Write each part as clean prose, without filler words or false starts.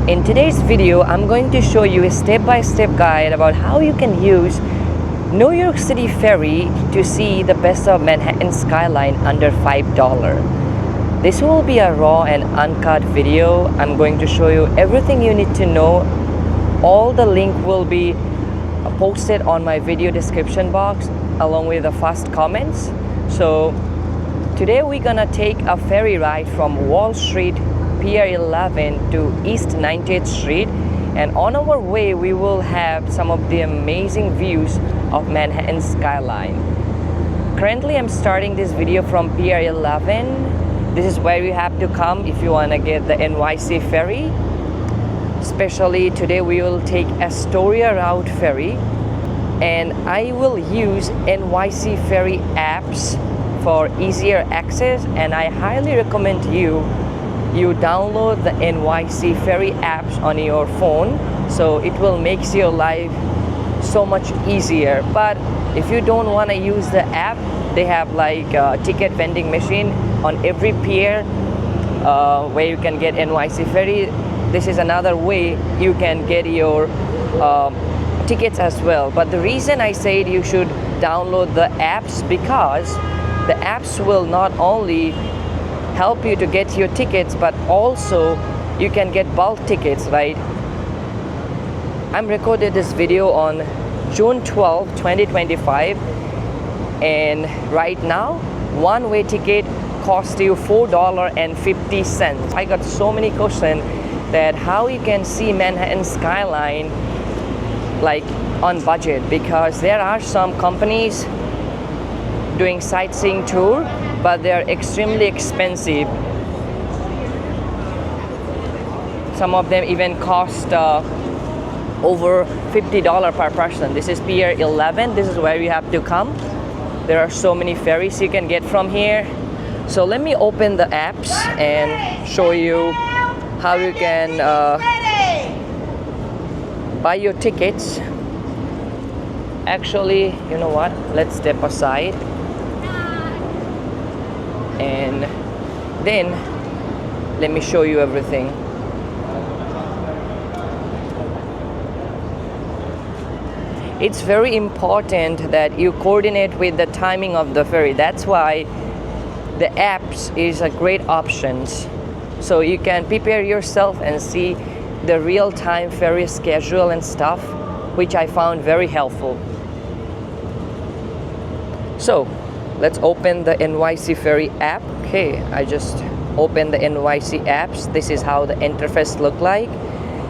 In today's video, I'm going to show you a step-by-step guide about how you can use New York City Ferry to see the best of Manhattan skyline under $5. This will be a raw and uncut video. I'm going to show you everything you need to know. All the link will be posted on my video description box along with the first comments. So today we're gonna take a ferry ride from Wall Street, Pier 11 to East 90th Street, and on our way we will have some of the amazing views of Manhattan skyline. Currently I'm starting this video from Pier 11. This is where you have to come if you want to get the NYC Ferry. Especially today we will take Astoria Route Ferry, and I will use NYC Ferry apps for easier access, and I highly recommend you download the NYC Ferry apps on your phone, so it will make your life so much easier. But if you don't want to use the app, they have like a ticket vending machine on every pier where you can get NYC Ferry. This is another way you can get your tickets as well. But the reason I said you should download the apps, because the apps will not only help you to get your tickets, but also you can get bulk tickets, right? I'm recorded this video on June 12, 2025, and right now one-way ticket costs you $4.50. I got so many questions that how you can see Manhattan skyline like on budget, because there are some companies doing sightseeing tour, but they're extremely expensive. Some of them even cost over $50 per person. This is Pier 11. This is where you have to come. There are so many ferries you can get from here. So let me open the apps and show you how you can buy your tickets. Actually, you know what? Let's step aside. And then let me show you everything. It's very important that you coordinate with the timing of the ferry. That's why the apps is a great option. So you can prepare yourself and see the real-time ferry schedule and stuff, which I found very helpful. So let's open the NYC Ferry app. Okay, I just opened the NYC apps. This is how the interface look like.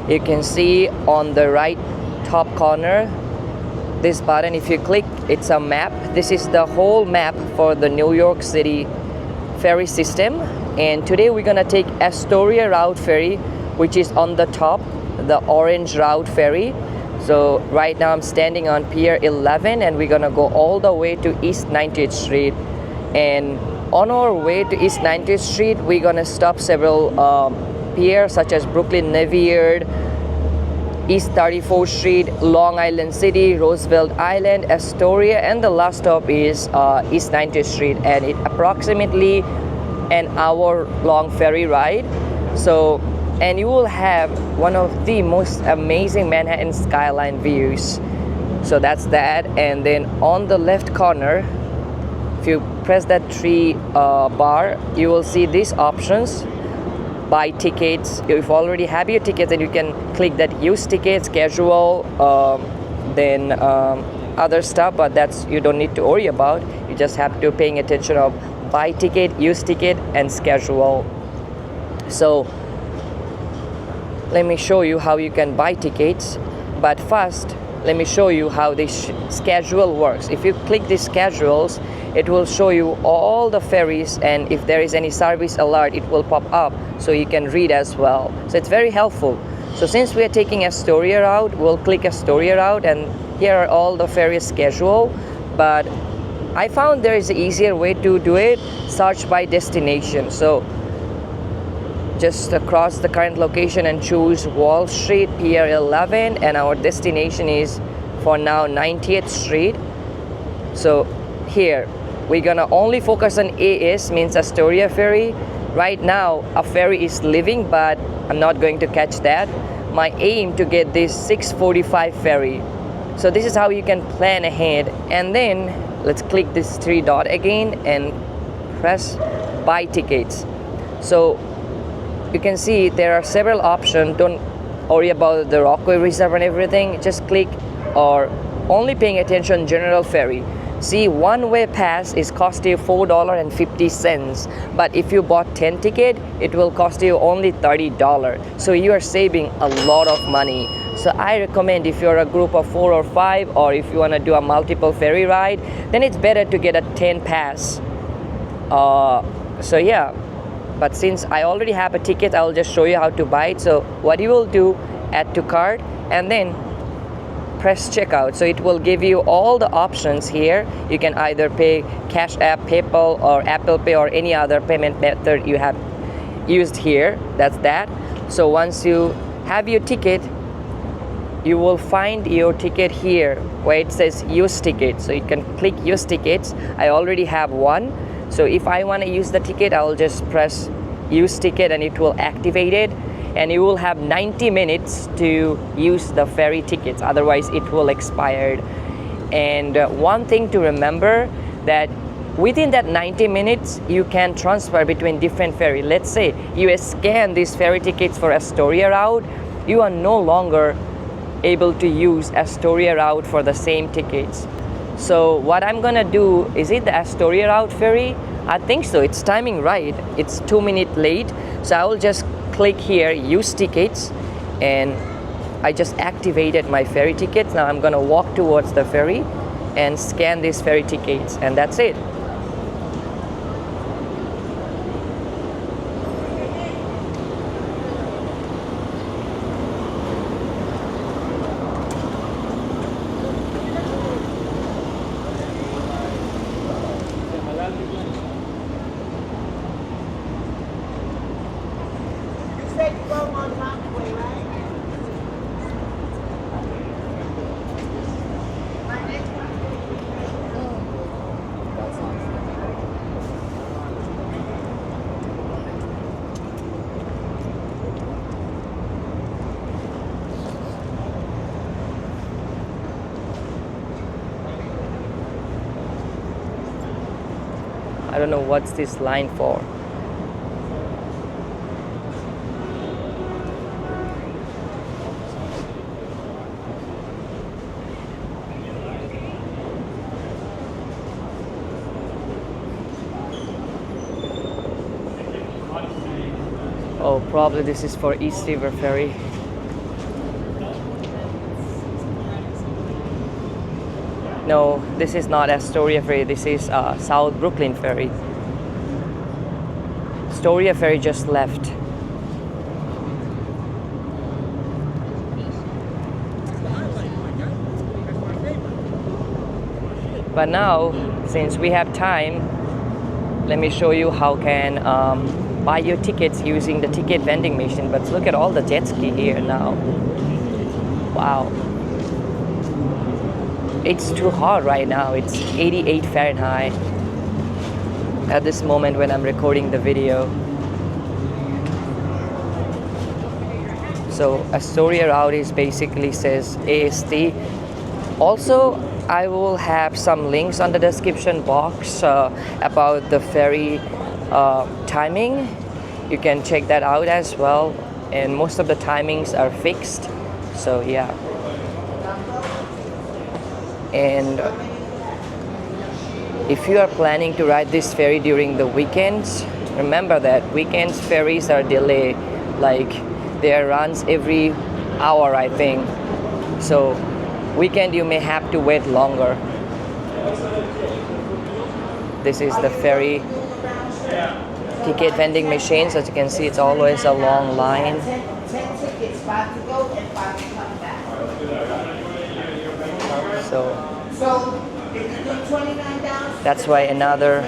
You can see on the right top corner this button. If you click, it's a map. This is the whole map for the New York City ferry system. And today we're gonna take Astoria Route Ferry, which is on the top, the orange route ferry. So right now I'm standing on Pier 11, and we're gonna go all the way to East 90th Street. And on our way to East 90th Street, we're gonna stop several piers such as Brooklyn Navy Yard, East 34th Street, Long Island City, Roosevelt Island, Astoria, and the last stop is East 90th Street, and it approximately an hour-long ferry ride. So, and you will have one of the most amazing Manhattan skyline views. So that's that. And then on the left corner, if you press that three bar, you will see these options. Buy tickets. If you already have your tickets, then you can click that use tickets, casual, then other stuff, but that's you don't need to worry about. You just have to paying attention of buy ticket, use ticket, and schedule. So let me show you how you can buy tickets, but first let me show you how this schedule works. If you click these schedules, it will show you all the ferries, and if there is any service alert, it will pop up so you can read as well. So it's very helpful. So since we are taking Astoria route, we'll click Astoria route, and here are all the ferry schedule. But I found there is an easier way to do it. Search by destination. So just across the current location and choose Wall Street, Pier 11, and our destination is for now 90th Street. So here we're gonna only focus on AS, means Astoria Ferry. Right now a ferry is leaving, but I'm not going to catch that. My aim to get this 6:45 ferry. So this is how you can plan ahead. And then let's click this three dot again and press buy tickets. So you can see there are several options. Don't worry about the Rockaway Reserve and everything. Just click or only paying attention general ferry. See, one-way pass is cost you $4.50, but if you bought 10 ticket, it will cost you only $30. So you are saving a lot of money. So I recommend if you're a group of 4 or 5, or if you want to do a multiple ferry ride, then it's better to get a 10 pass. So yeah, but since I already have a ticket, I will just show you how to buy it. So what you will do, add to cart and then press checkout. So it will give you all the options here. You can either pay Cash App, PayPal, or Apple Pay, or any other payment method you have used here. That's that. So once you have your ticket, you will find your ticket here where it says use ticket. So you can click use tickets. I already have one. So if I want to use the ticket, I will just press use ticket and it will activate it. And you will have 90 minutes to use the ferry tickets, otherwise it will expire. And one thing to remember, that within that 90 minutes you can transfer between different ferry. Let's say you scan these ferry tickets for Astoria route, you are no longer able to use Astoria route for the same tickets. So what I'm gonna do, is it the Astoria route ferry? I think so, it's timing right. It's 2 minutes late, so I will just click here use tickets and I just activated my ferry tickets. Now I'm gonna walk towards the ferry and scan these ferry tickets, and that's it. I don't know what's this line for. Oh, probably this is for East River Ferry. No, this is not Astoria Ferry, this is South Brooklyn Ferry. Astoria Ferry just left. But now, since we have time, let me show you how can buy your tickets using the ticket vending machine. But look at all the jet ski here now. Wow. It's too hot right now. It's 88 Fahrenheit at this moment when I'm recording the video. So Astoria route is basically says AST. Also, I will have some links on the description box about the ferry timing. You can check that out as well. And most of the timings are fixed. So yeah. And if you are planning to ride this ferry during the weekends, remember that weekends ferries are delayed. Like there runs every hour, I think. So weekend you may have to wait longer. This is the ferry ticket vending machines. As you can see, it's always a long line. So that's why another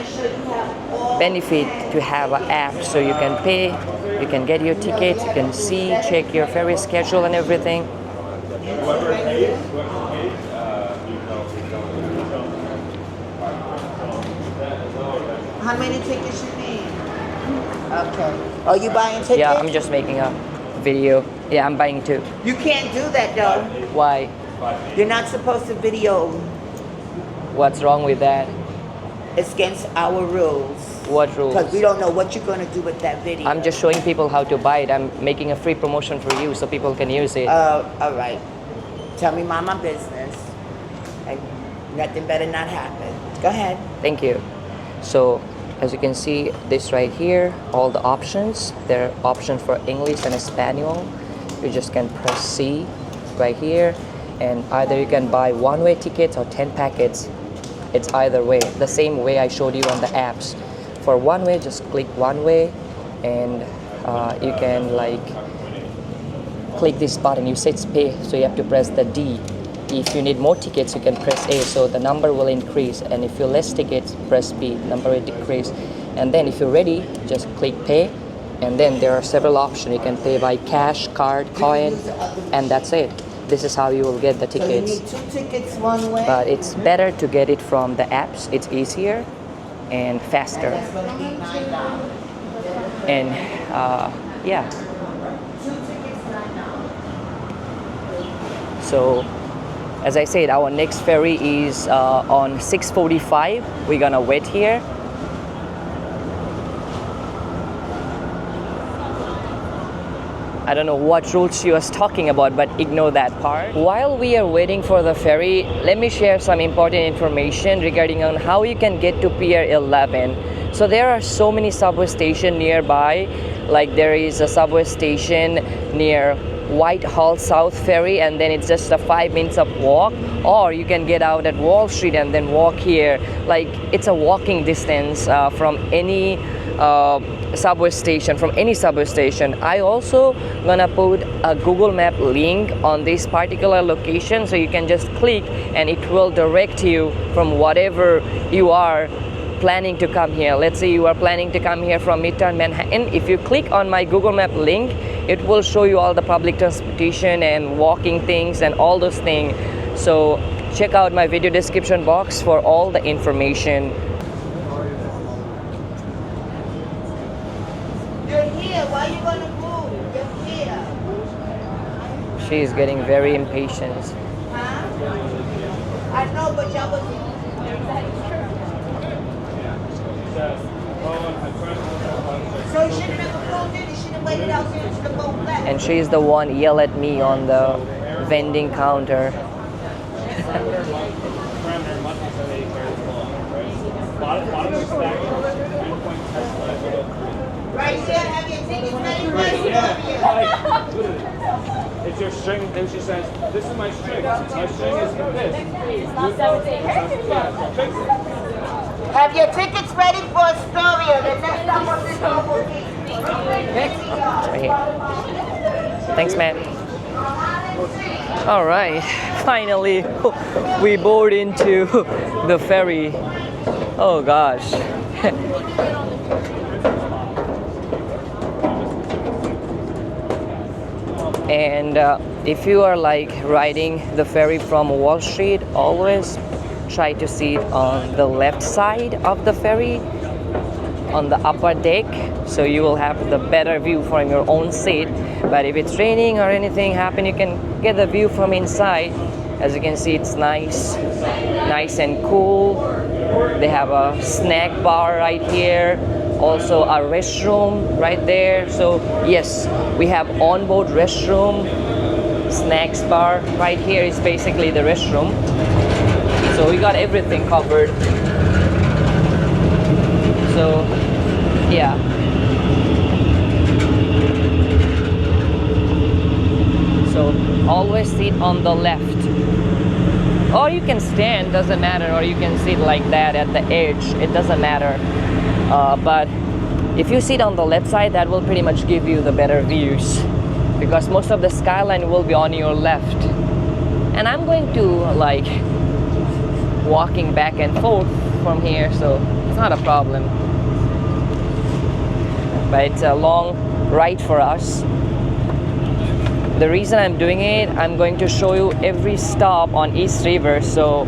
benefit to have an app, so you can pay, you can get your tickets, you can see, check your ferry schedule and everything. How many tickets you need? Okay. Are you buying tickets? Yeah, I'm just making up. video. Yeah, I'm buying too. You can't do that though. Why? You're not supposed to video. What's wrong with that? It's against our rules. What rules? Because we don't know what you're going to do with that video. I'm just showing people how to buy it. I'm making a free promotion for you so people can use it. All right. Tell me mind my business. And nothing better not happen. Go ahead. Thank you. So, as you can see, this right here, all the options. There are options for English and Espanol. You just can press C right here. And either you can buy one-way tickets or 10 packets. It's either way. The same way I showed you on the apps. For one way, just click one way, and you can like click this button. You say it's pay, so you have to press the D. If you need more tickets, you can press A, so the number will increase. And if you less tickets, press B, number will decrease. And then if you're ready, just click pay, and then there are several options. You can pay by cash, card, coin, and that's it. This is how you will get the tickets. So you need 2 tickets one way. But it's better to get it from the apps. It's easier and faster. That's going to be $9. And yeah. 2 tickets, $9. So as I said, our next ferry is on 6:45. We're gonna wait here. I don't know what rules she was talking about, but ignore that part. While we are waiting for the ferry, let me share some important information regarding on how you can get to Pier 11. So there are so many subway stations nearby. Like there is a subway station near Whitehall South Ferry, and then it's just a 5 minutes of walk. Or you can get out at Wall Street and then walk here. Like it's a walking distance from any subway station, I also gonna put a Google Map link on this particular location, so you can just click and it will direct you from whatever you are planning to come here. Let's say you are planning to come here from Midtown Manhattan. If you click on my Google Map link, it will show you all the public transportation and walking things and all those things. So check out my video description box for all the information. You're here. Why are you going to move? You're here. She is getting very impatient. Huh? I know, but y'all was... So you shouldn't have approved it. You should have waited out here until the boat left. And she is the one yell at me on the vending counter. Right here, have your tickets ready right here. It's your string, then she says, this is my string. My string is this. Have your tickets ready for Astoria. The next stop on this will be. Right here. Thanks, man. All right, finally we board into the ferry. Oh gosh. And if you are like riding the ferry from Wall Street, always try to sit on the left side of the ferry, on the upper deck, so you will have the better view from your own seat. But if it's raining or anything happen, you can get the view from inside. As you can see, it's nice and cool. They have a snack bar right here, also a restroom right there. So yes, we have onboard restroom, snacks bar. Right here is basically the restroom. So we got everything covered. So yeah. So always sit on the left. Or you can stand, doesn't matter, or you can sit like that at the edge, it doesn't matter. But if you sit on the left side, that will pretty much give you the better views, because most of the skyline will be on your left. And I'm going to like walking back and forth from here, so it's not a problem. But it's a long ride for us. The reason I'm doing it, I'm going to show you every stop on East River, so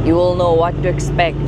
you will know what to expect.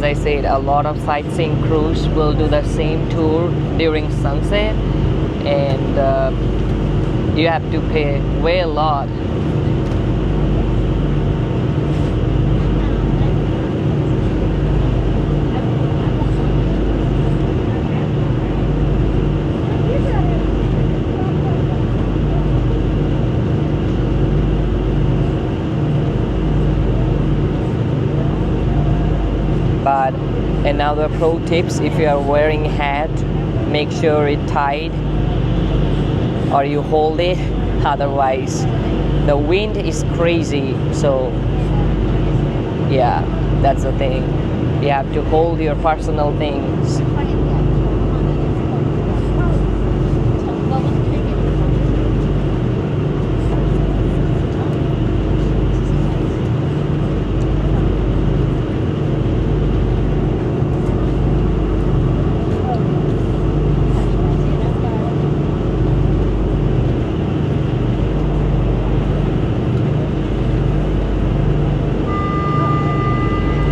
I said, a lot of sightseeing crews will do the same tour during sunset, and you have to pay way a lot. But another pro tips, if you are wearing hat, make sure it tight or you hold it, otherwise the wind is crazy. So yeah, that's the thing, you have to hold your personal things.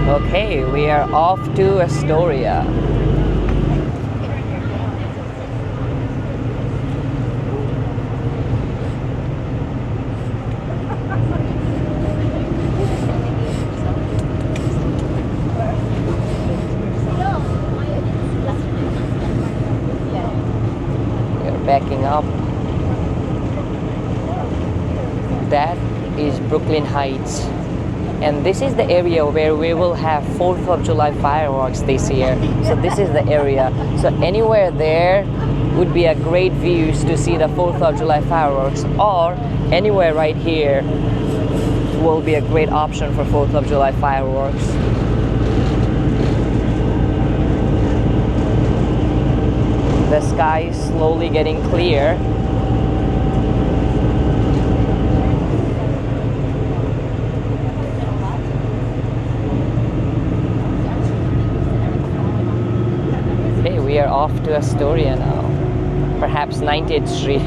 Okay, we are off to Astoria. We're backing up. That is Brooklyn Heights. And this is the area where we will have 4th of July fireworks this year. So this is the area. So anywhere there would be a great views to see the 4th of July fireworks, or anywhere right here will be a great option for 4th of July fireworks. The sky is slowly getting clear. We are off to Astoria now, perhaps 90th Street.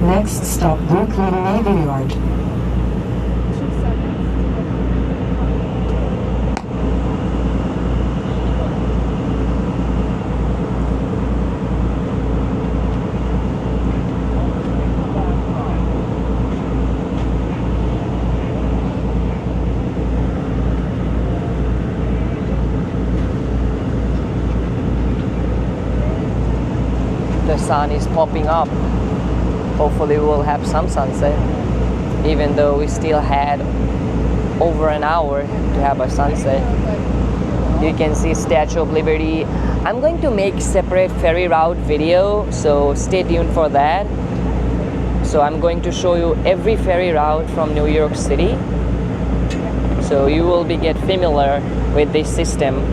Next stop, Brooklyn Navy Yard. The sun is popping up. Hopefully we'll have some sunset, even though we still had over an hour to have a sunset. You can see Statue of Liberty. I'm going to make separate ferry route video, so stay tuned for that. So I'm going to show you every ferry route from New York City, so you will get familiar with this system.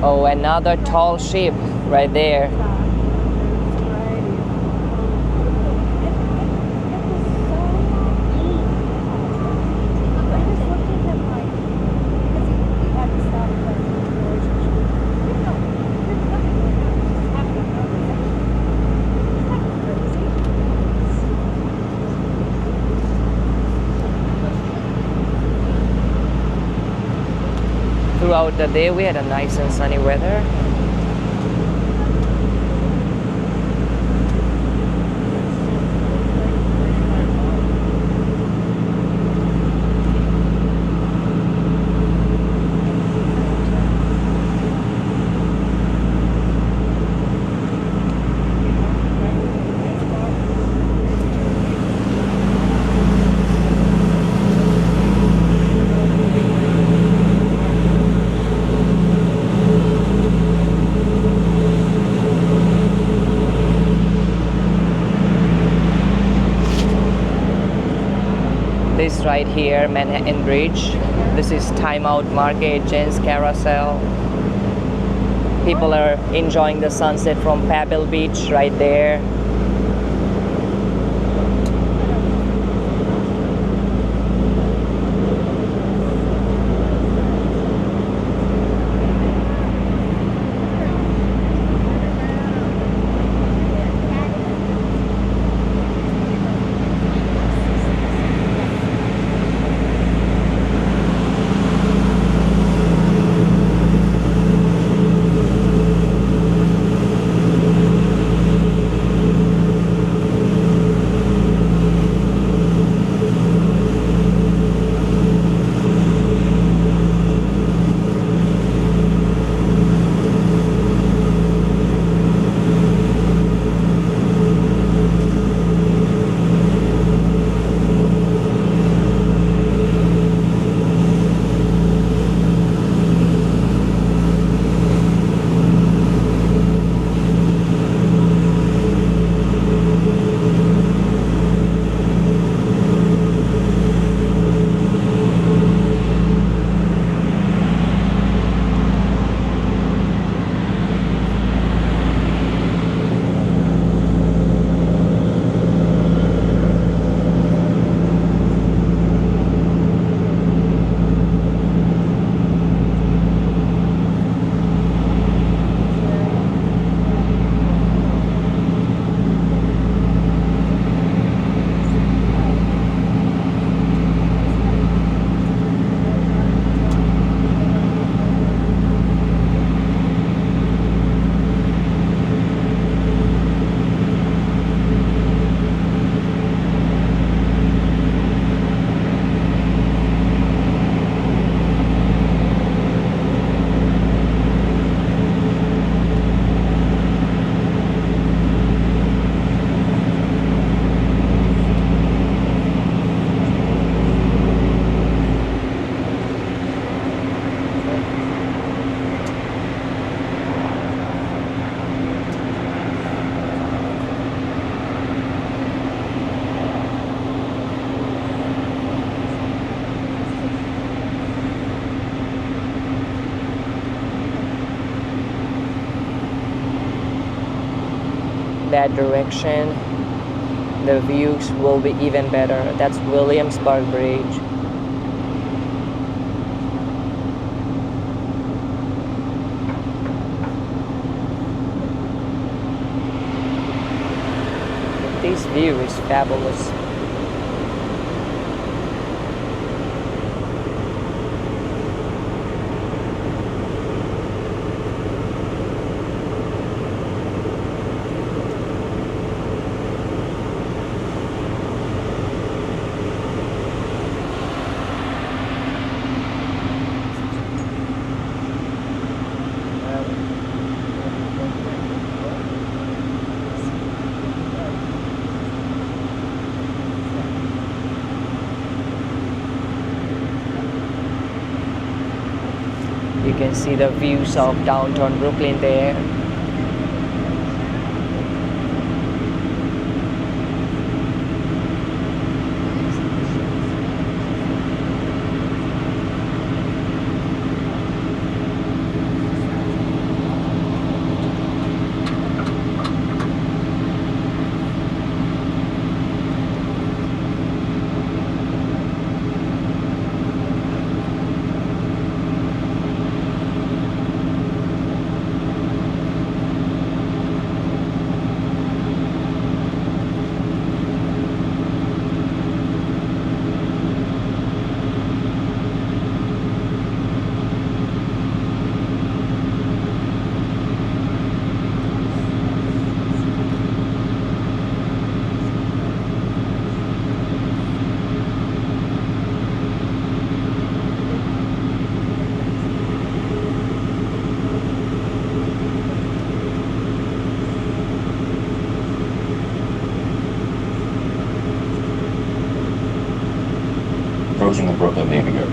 Oh, another tall ship right there. Throughout the day we had a nice and sunny weather. This right here, Manhattan Bridge. This is Timeout Market, Jen's Carousel. People are enjoying the sunset from Pebble Beach right there. That direction, the views will be even better. That's Williamsburg Bridge. This view is fabulous. You can see the views of downtown Brooklyn there. Approaching the Brooklyn Navy Yard.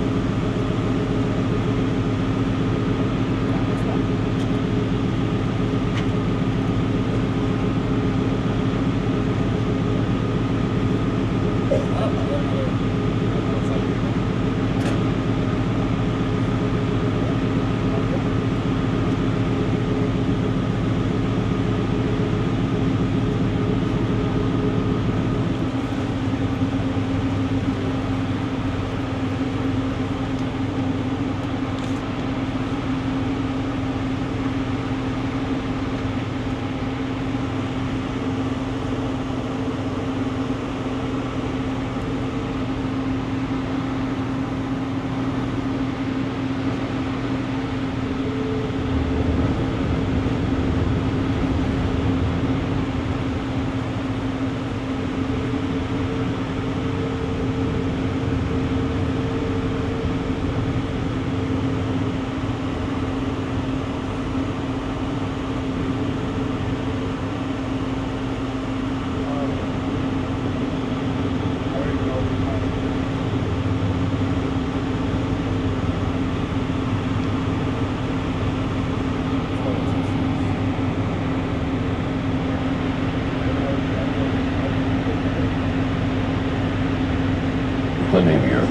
Brooklyn Navy Yard.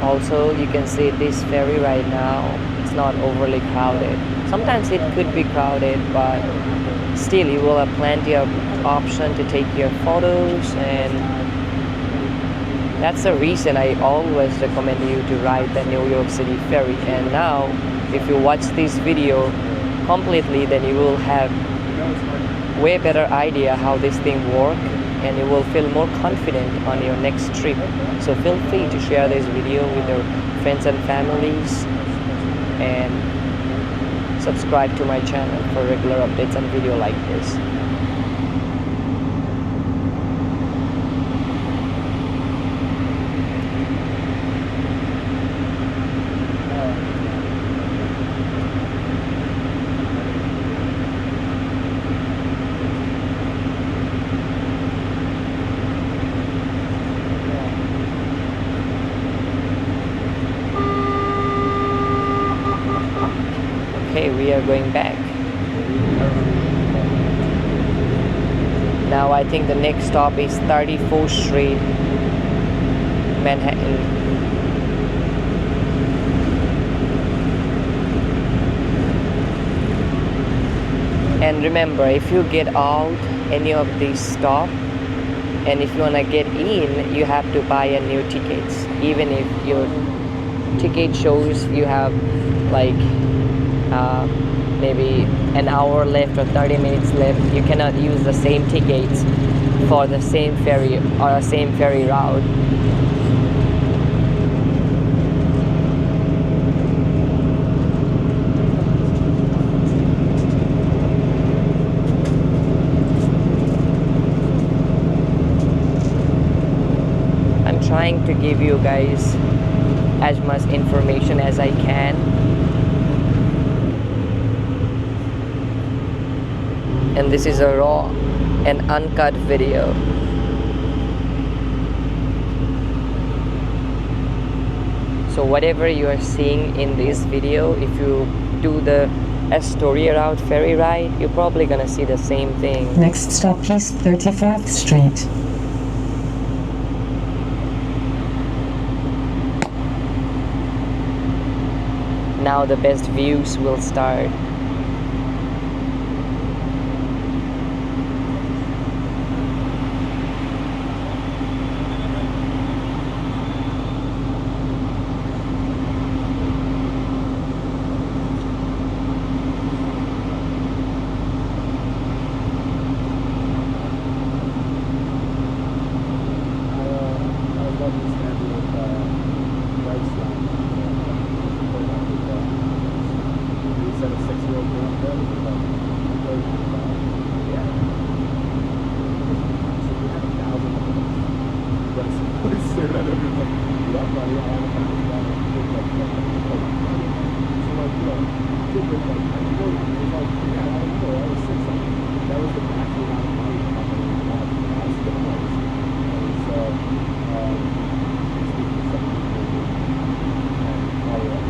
Also, you can see this ferry right now, it's not overly crowded. Sometimes it could be crowded, but still you will have plenty of option to take your photos, and that's the reason I always recommend you to ride the New York City ferry. And now, if you watch this video completely, then you will have way better idea how this thing works, and you will feel more confident on your next trip. So feel free to share this video with your friends and families, and subscribe to my channel for regular updates and video like this. Okay, we are going back. Now I think the next stop is 34th Street, Manhattan. And remember, if you get out any of these stops, and if you wanna get in, you have to buy a new tickets. Even if your ticket shows you have like maybe an hour left or 30 minutes left, you cannot use the same tickets for the same ferry or the same ferry route. I'm trying to give you guys as much information as I can. And this is a raw and uncut video. So whatever you are seeing in this video, if you do the Astoria route ferry ride, you're probably gonna see the same thing. Next stop is 34th Street. Now the best views will start.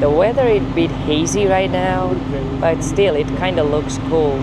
The weather is a bit hazy right now, but still it kind of looks cool.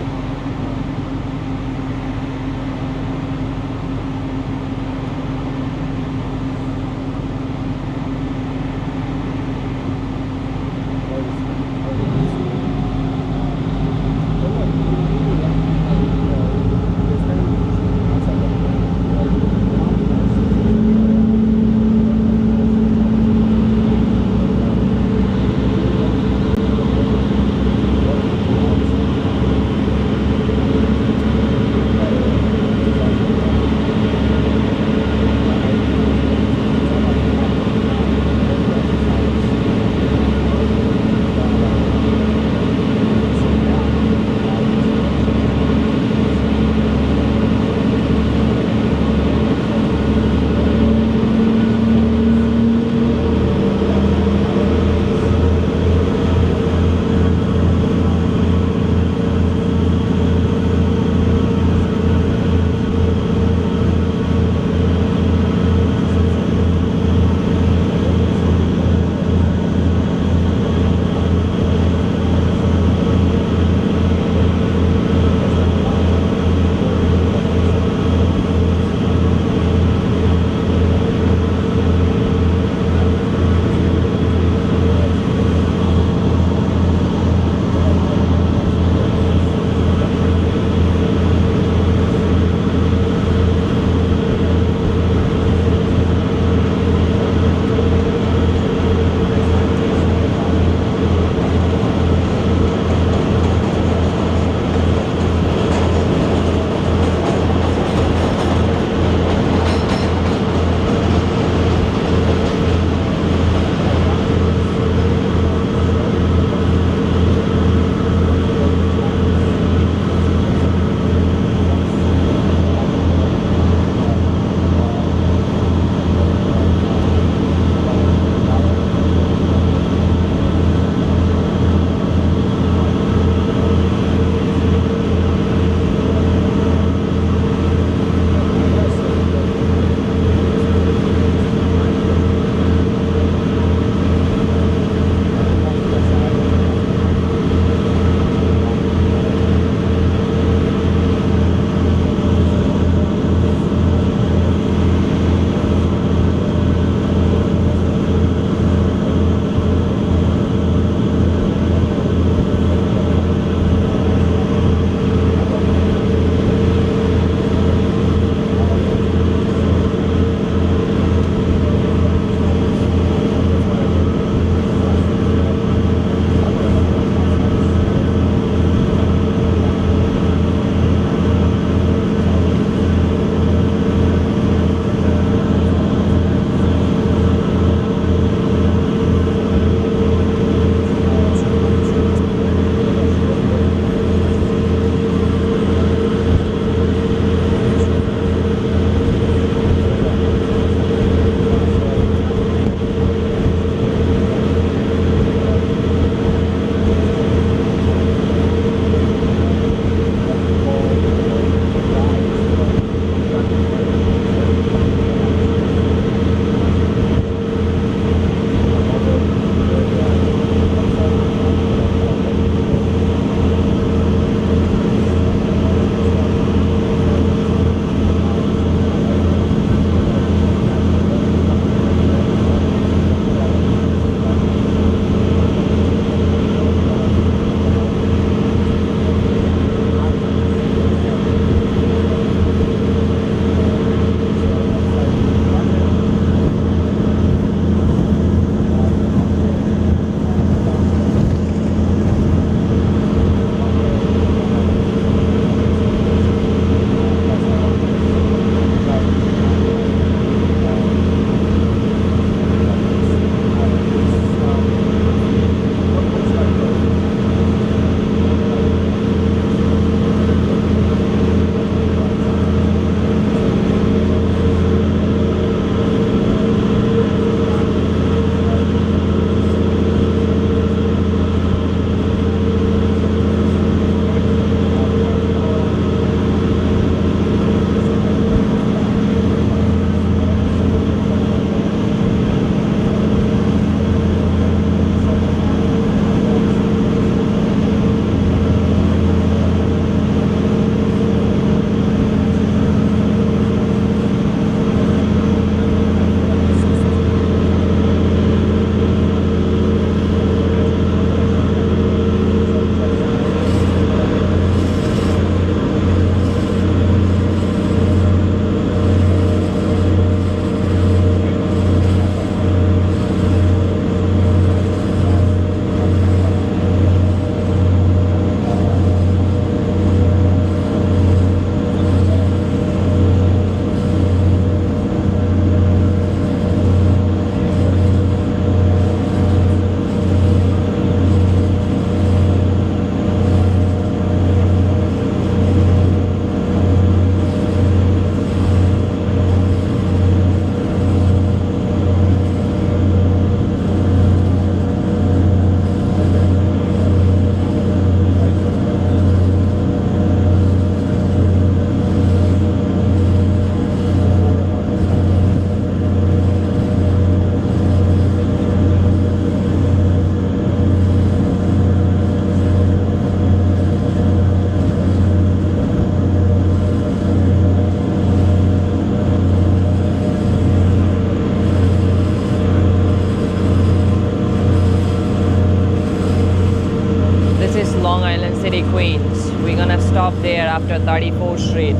Long Island City, Queens. We're gonna stop there after 34th Street.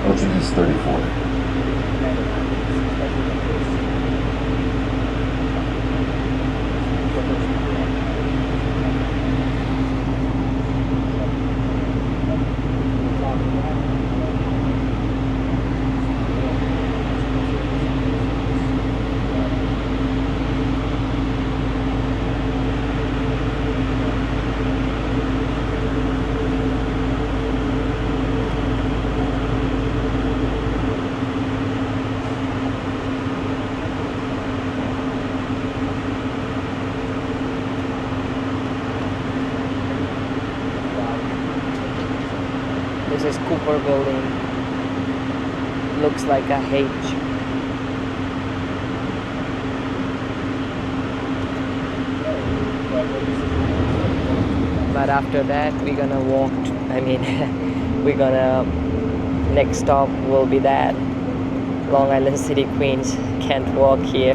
Approaching is 34. This is Cooper Building. Looks like a H. But after that, we're gonna walk. We're gonna. Next stop will be that. Long Island City, Queens. Can't walk here.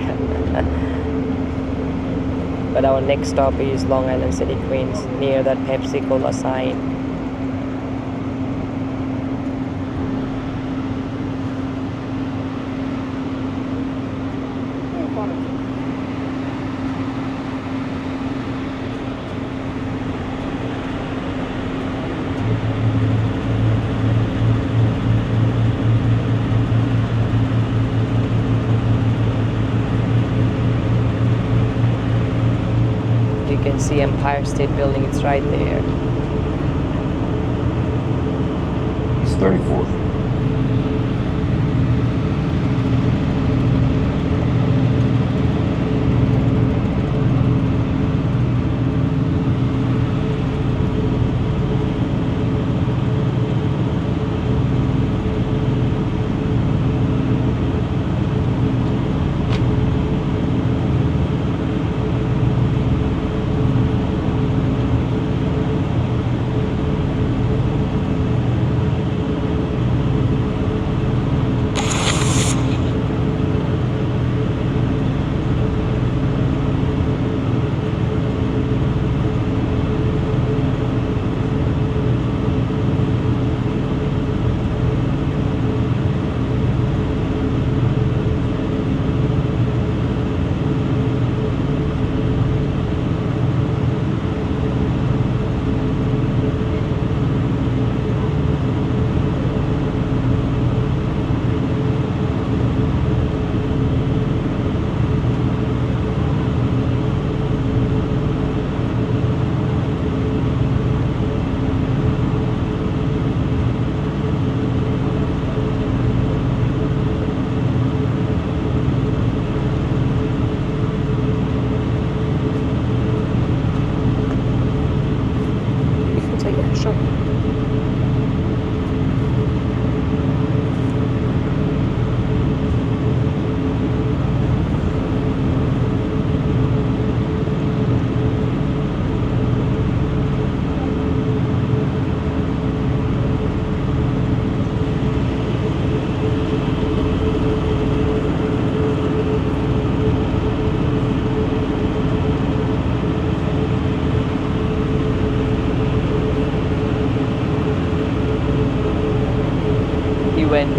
But our next stop is Long Island City, Queens, near that Pepsi Cola sign. You can see Empire State Building, it's right there. It's 34.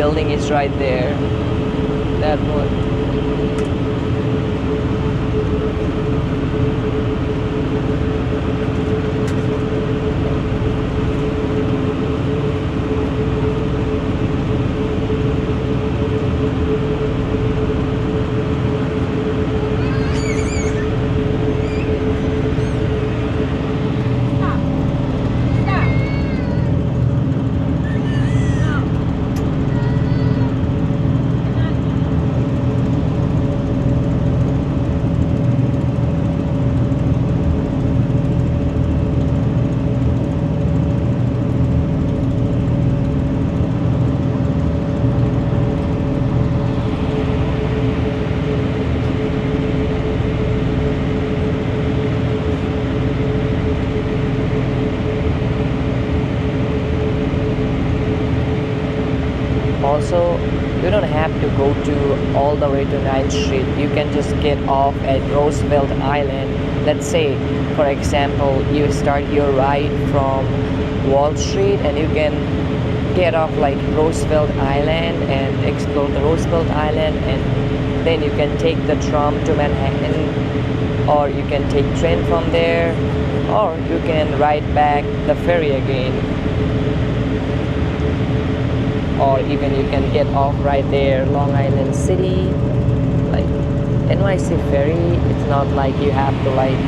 building is right there. That one. Also, you don't have to go to all the way to 9th Street. You can just get off at Roosevelt Island. Let's say, for example, you start your ride from Wall Street and you can get off like Roosevelt Island and explore the Roosevelt Island, and then you can take the tram to Manhattan, or you can take train from there, or you can ride back the ferry again, or even you can get off right there, Long Island City. Like NYC Ferry, it's not like you have to like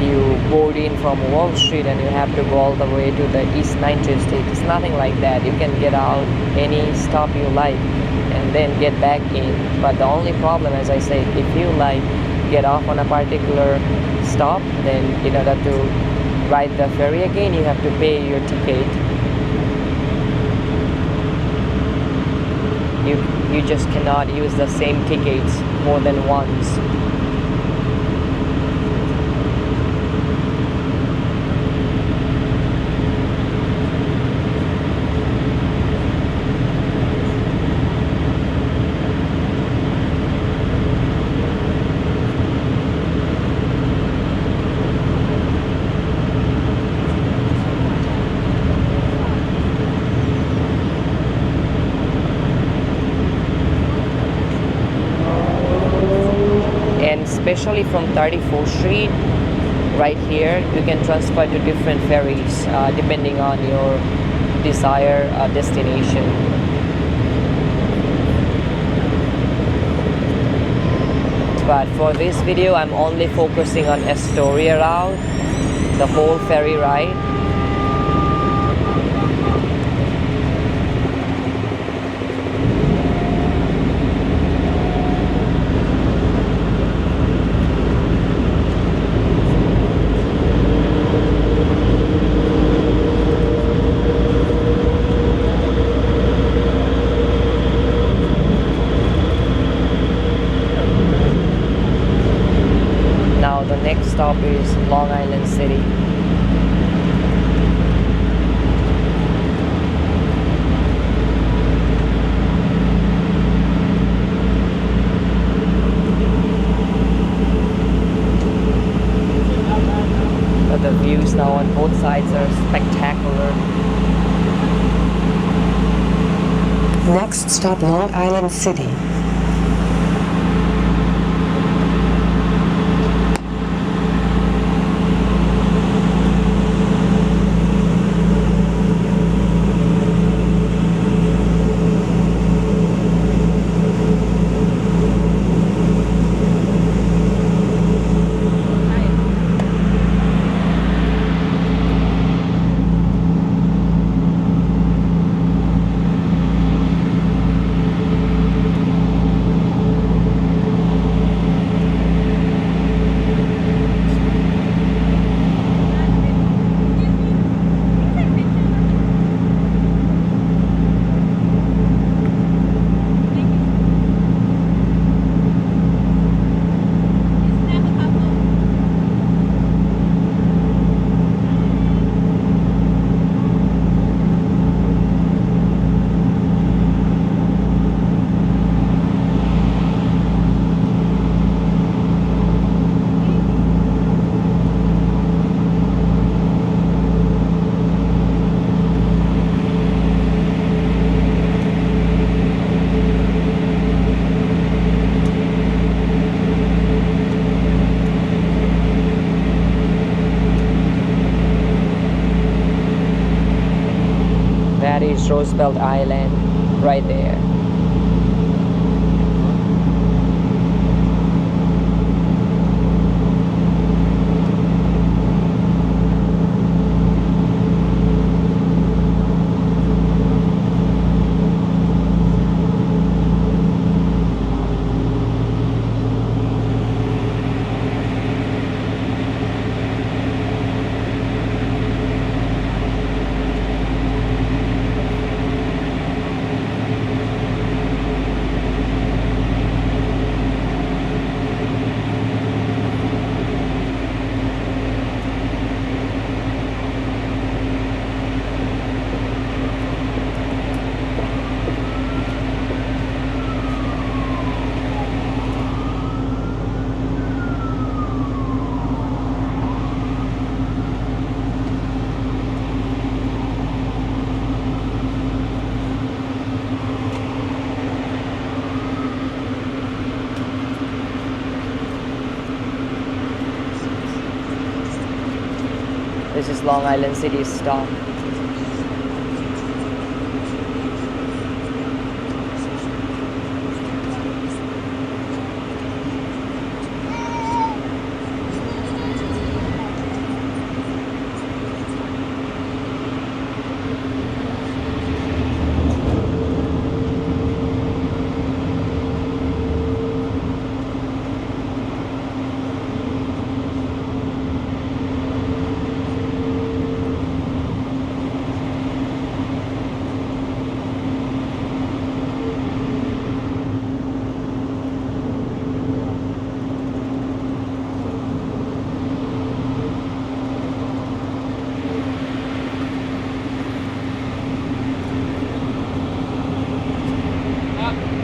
you board in from Wall Street and you have to go all the way to the East 9th Street. It's nothing like that. You can get out any stop you like and then get back in. But the only problem, as I said, if you like get off on a particular stop, then in order to ride the ferry again, you have to pay your ticket. You just cannot use the same tickets more than once. Especially from 34th Street, right here, you can transfer to different ferries depending on your desired destination. But for this video, I'm only focusing on Astoria route, the whole ferry ride. Next stop is Long Island City. But the views now on both sides are spectacular. Next stop, Long Island City. That is Roosevelt Island right there. This is Long Island City stop.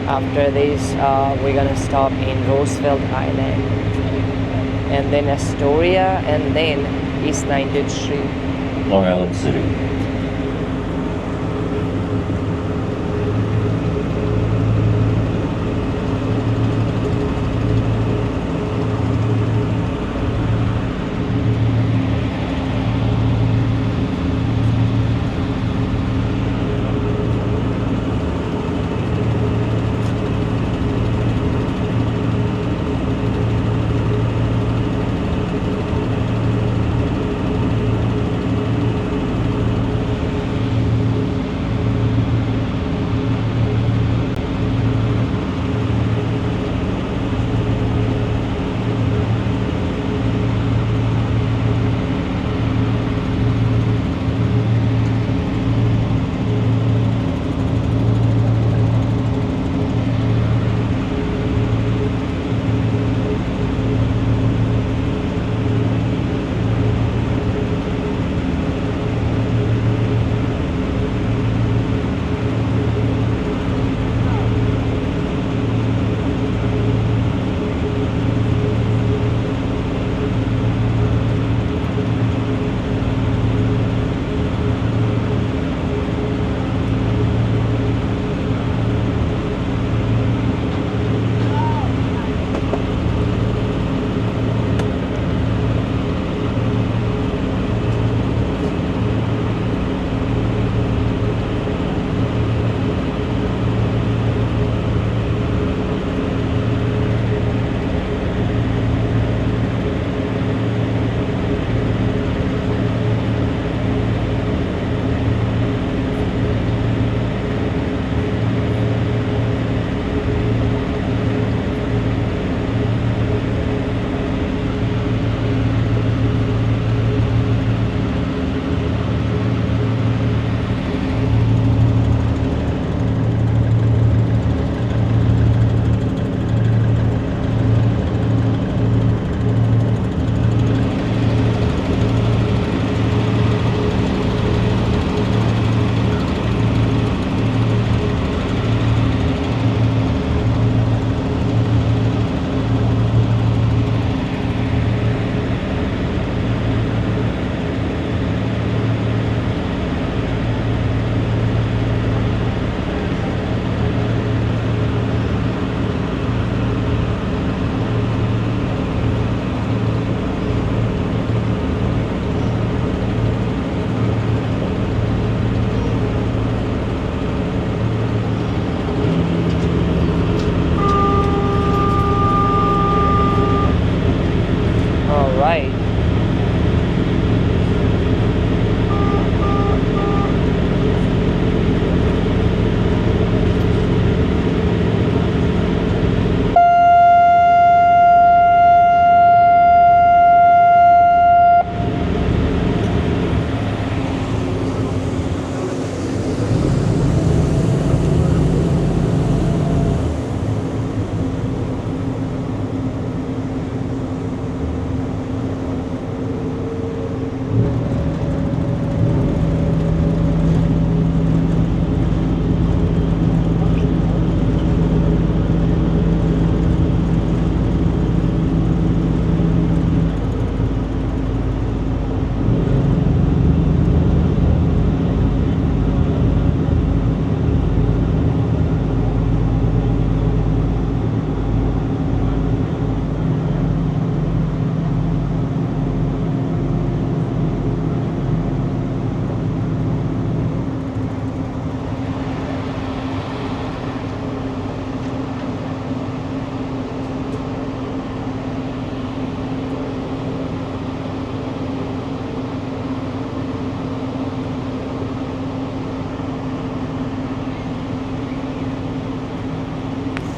After this, we're gonna stop in Roosevelt Island, and then Astoria, and then East 90th Street. Long Island City.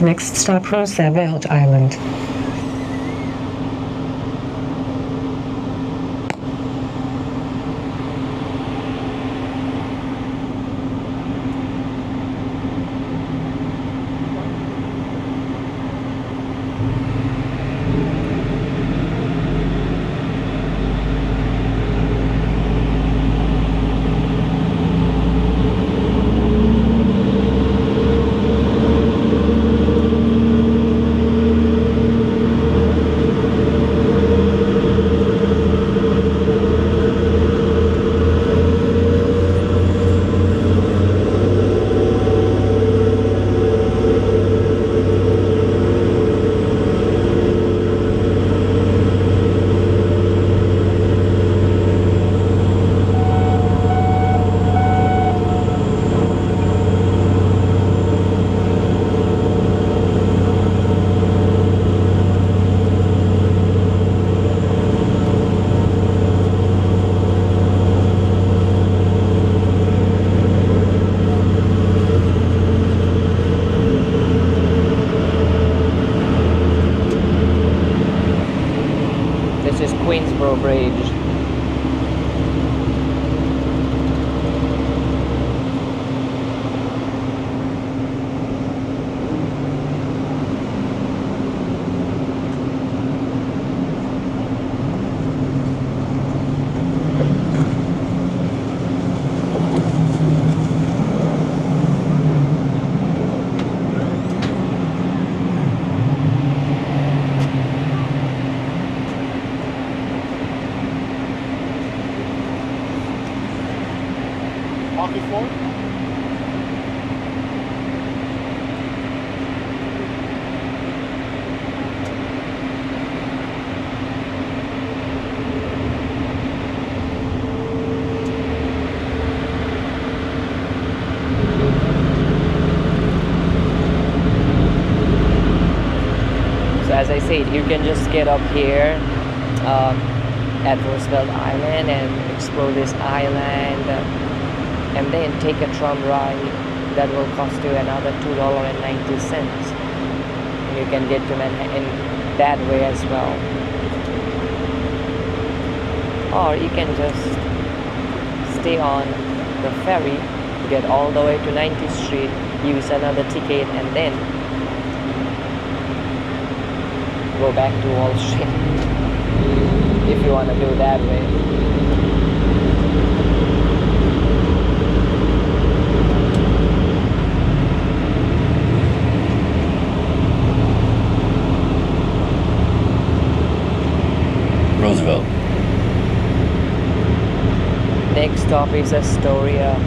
Next stop Roosevelt Island. Queensboro Bridge. So as I said, you can just get up here at Roosevelt Island and explore this island, and then take a tram ride that will cost you another $2.90, and you can get to Manhattan that way as well. Or you can just stay on the ferry, get all the way to 90th Street, use another ticket, and then go back to Wall Street if you want to do that way. Roosevelt. Next stop is Astoria.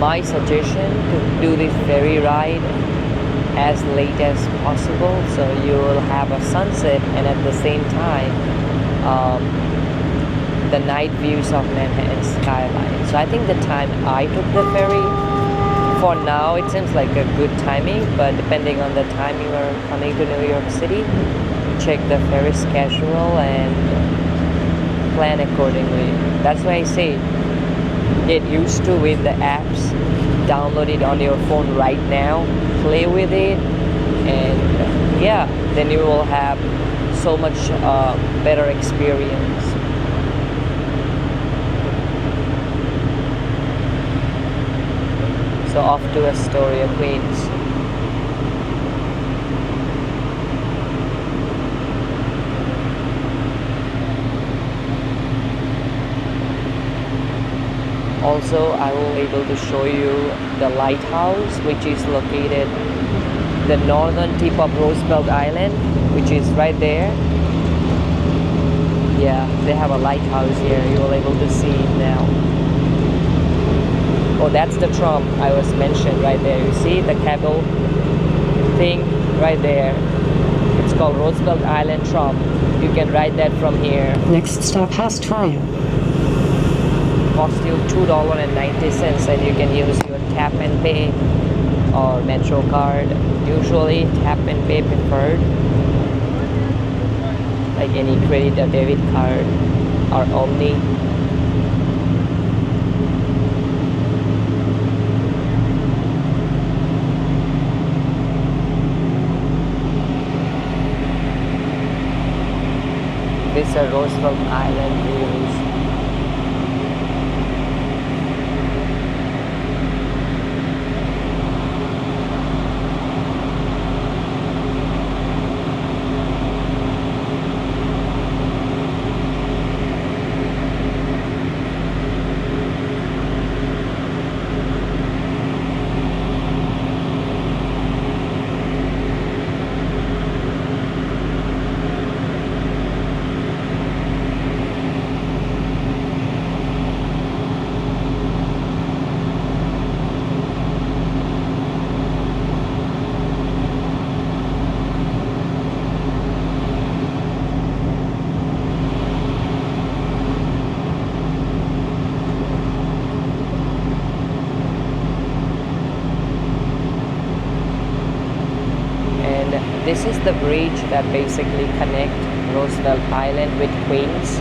my suggestion to do this ferry ride as late as possible, so you will have a sunset and at the same time the night views of Manhattan skyline. So I think the time I took the ferry, for now it seems like a good timing, but depending on the time you are coming to New York City, check the ferry schedule and plan accordingly. That's why I say get used to with the apps, download it on your phone right now, play with it, and yeah, then you will have so much better experience. So off to Astoria, Queens. Also, I will able to show you the lighthouse, which is located the northern tip of Roosevelt Island, which is right there. Yeah, they have a lighthouse here. You will able to see it now. Oh, that's the Trump I was mentioned right there. You see the cable thing right there. It's called Roosevelt Island Trump. You can ride that from here. Next stop, Astoria. Cost you $2.90, and you can use your tap and pay or Metro card. Usually tap and pay preferred, like any credit or debit card or Omni. These are Roosevelt Island views. This is the bridge that basically connects Roosevelt Island with Queens.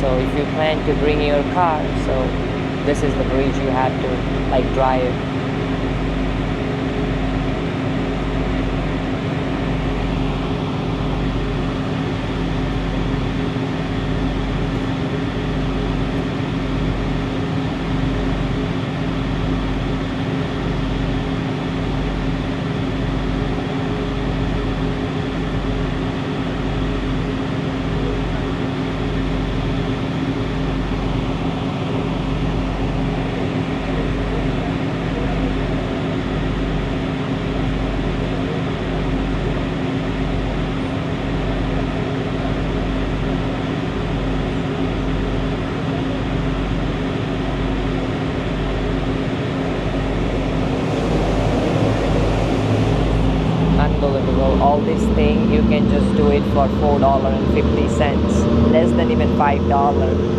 So if you plan to bring your car, so this is the bridge you have to like drive. Unbelievable. All this thing you can just do it for $4.50, less than even $5.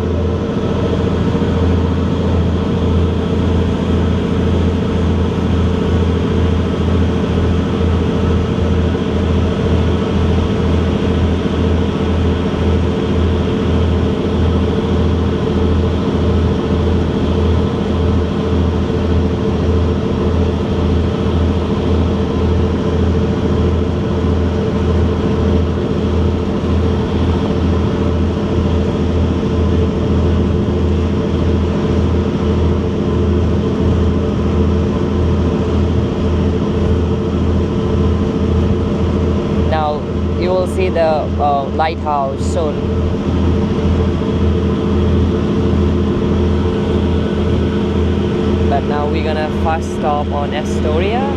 You will see the lighthouse soon. But now we're gonna first stop on Astoria.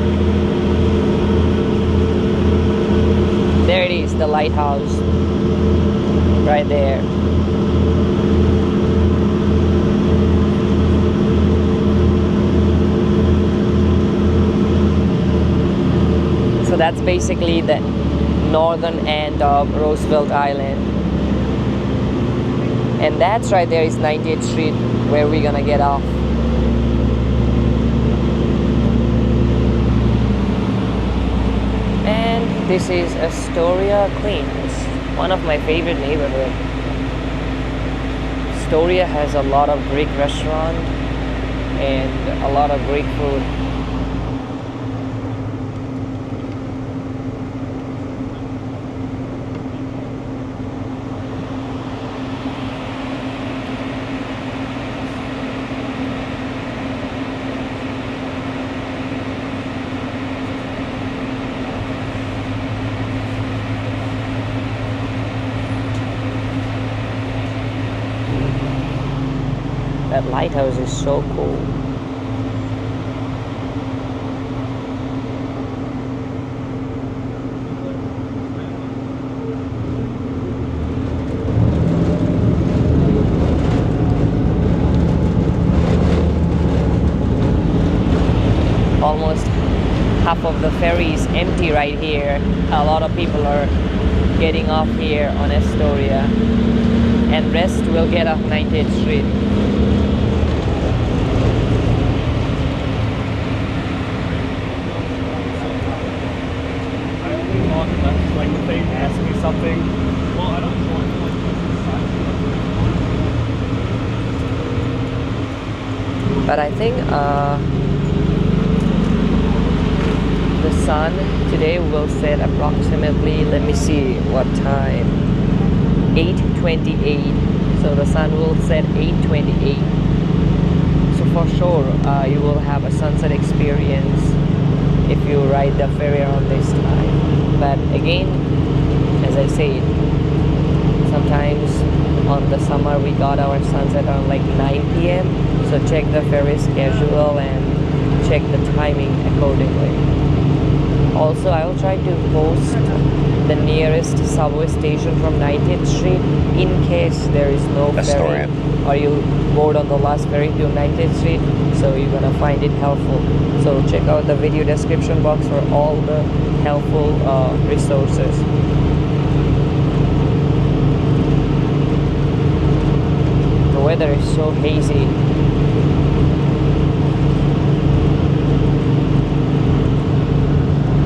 There it is, the lighthouse right there. So that's basically the northern end of Roosevelt Island. And that's right there is 98th Street where we're gonna get off. And this is Astoria, Queens, one of my favorite neighborhoods. Astoria has a lot of Greek restaurants and a lot of Greek food. That lighthouse is so cool. Almost half of the ferry is empty right here. A lot of people are getting off here on Astoria, and rest will get off 98th Street. Like if they ask me something, well, I don't want to But I think the sun today will set approximately, let me see what time, 8:28. So the sun will set 8:28. So for sure you will have a sunset experience if you ride the ferry around this time. But again, as I said, sometimes on the summer we got our sunset around like 9 p.m. So check the ferry schedule and check the timing accordingly. Also, I will try to post the nearest subway station from 90th Street in case there is no Astoria. ferry or you board on the last ferry to 90th Street, so you're gonna find it helpful. So check out the video description box for all the helpful resources. The weather is so hazy.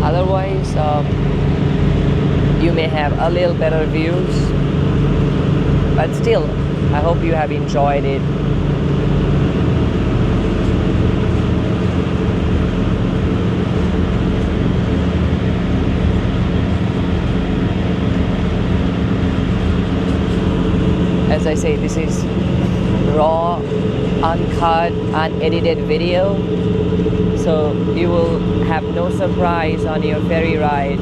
Otherwise, you may have a little better views, but still, I hope you have enjoyed it. As I say, this is raw, uncut, unedited video, so you will have no surprise on your ferry ride.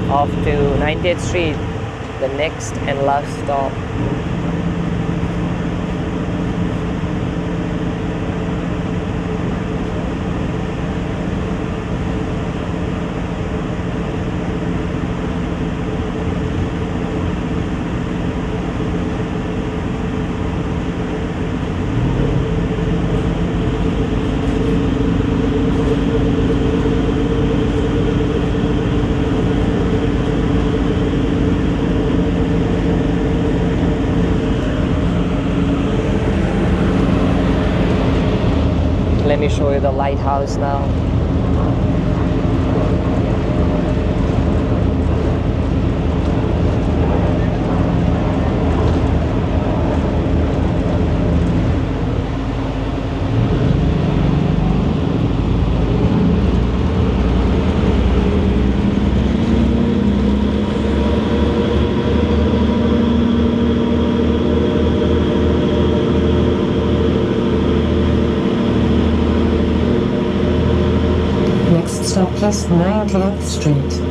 Off to 90th Street, the next and last stop. you the lighthouse now. Next stop plus 90th Street.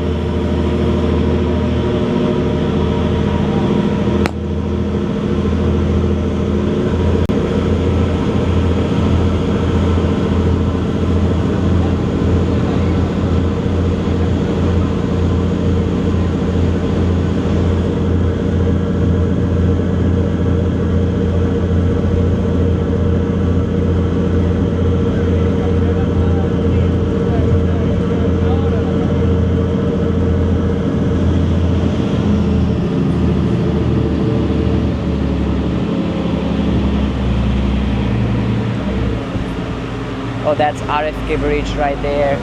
Oh, that's RFK Bridge right there.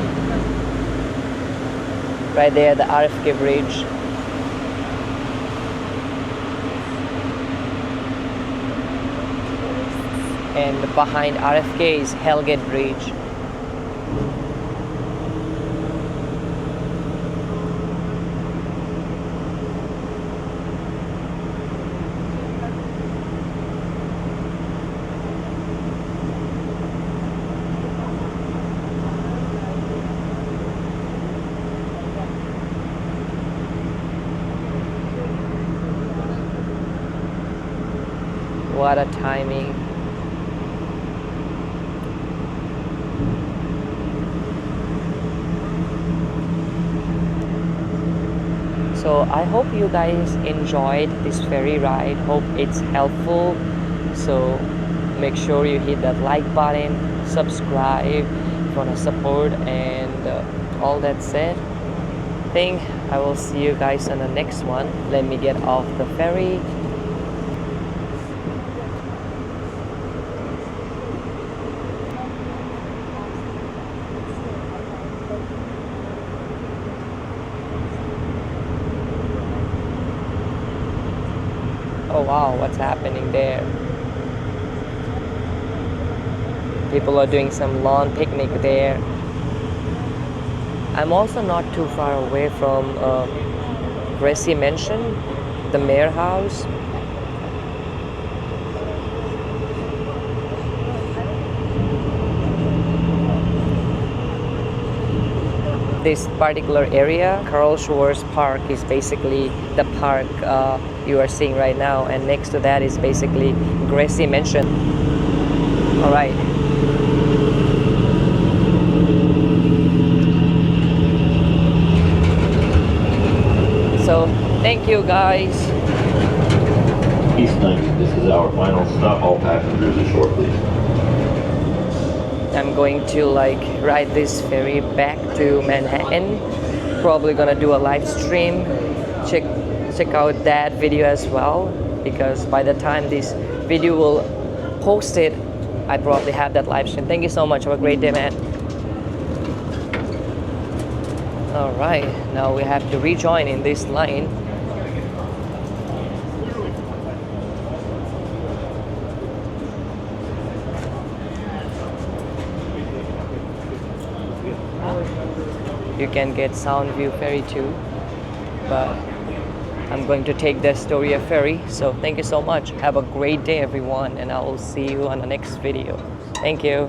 Right there, the RFK Bridge. And behind RFK is Hellgate Bridge. What a timing. So I hope you guys enjoyed this ferry ride. Hope it's helpful. So make sure you hit that like button, subscribe if you want to support, and all that said, I think I will see you guys on the next one. Let me get off the ferry. Oh wow, what's happening there? People are doing some lawn picnic there. I'm also not too far away from Gracie Mansion, the mayor house. This particular area, Carl Shores Park, is basically the park you are seeing right now, and next to that is basically Gracie Mansion. All right. So thank you guys. East 90, this is our final stop. All passengers ashore, please. I'm going to ride this ferry back to Manhattan. Probably gonna do a live stream. Check out that video as well, because by the time this video will post it, I probably have that live stream. Thank you so much. Have a great day, man. All right, now we have to rejoin in this line. You can get Sound View Ferry too, but I'm going to take the Astoria Ferry. So thank you so much. Have a great day, everyone, and I will see you on the next video. Thank you.